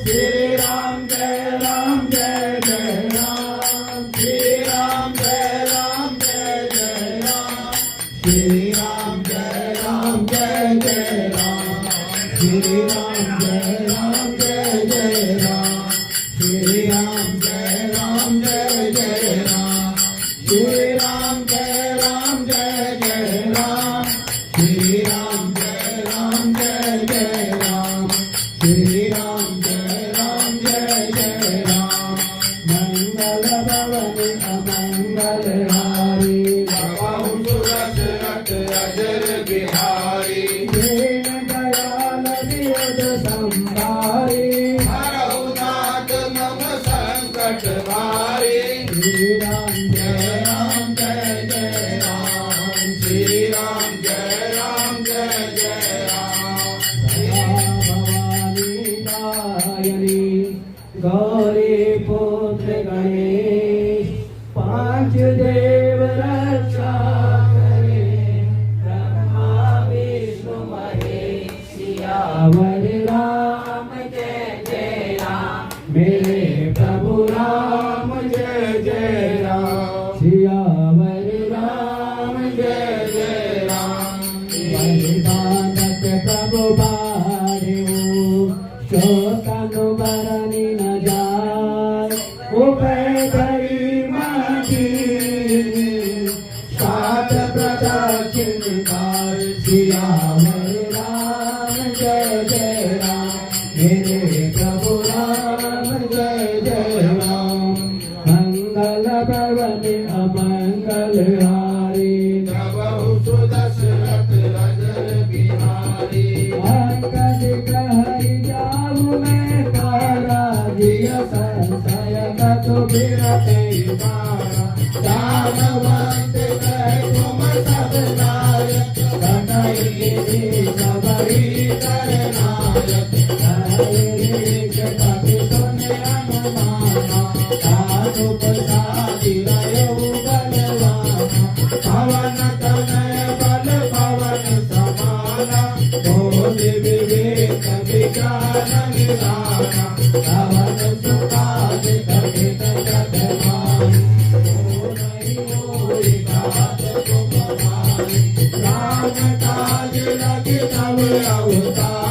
Shri Ram Jai Ram Jai Jai Ram, Shri Ram Jai Ram Jai Jai Ram, Shri Ram Jai Ram Jai Jai Ram, Shri Ram Jai Ram Jai Jai Ram, Shri Ram Jai Ram Jai Jai Ram, Shri Ram Jai Ram Jai Jai Ram, Shri Ram Jai Ram Jai Jai Ram, Shri Ram Jai Ram Jai Jai Ram, Mangala Bhavani Amangal Hari, Bhava Surat Ajar Bihari, Deen Dayal Diyad Sambhari, Harahu Nath Mama Sankat Bhari, Shri Ram Jai Ram Jai Jai Ram, Shri Ram Jai Ram Jai Jai Ram, Bhavani Dayani, Gauri Putra Ganesh, Panch Dev Raksha Kare, Brahma Vishnu Mahesh, Siyavar Ram Jai Jai Ram, Mere Prabhu Ram Jai Jai Ram, Siyavar Ram Jai Jai Ram, Balidanat Prabhu Bhariu, Shotanu Barani na jai, Upay Dhari Mati, Sat Pradachin Kar, Siyavar Ram Jai Jai Ram, Mere Prabhu Ram Jai Jai Ram, Mangala Bhavani Amangal Hari, Prabhu Sudasrat Rajar Bihari, Angad Kahari Javu mein Kara, Jiya Sansaya Gato Birate Mara, Danavant Kai Tum Sabnayak, Danai Sabari Karnayak, Danai Jagati Sone Anumana, Tadu Prasadi Rayo Galvana, Pavana Tanaya Bal Pavana Samana, Bodhi Vivek Vijnana Nidana, Pavana Sukadi Kadita Jadamani, Oi Oi Gata Kumamani, Rama Taj Lagi Tav Avatar.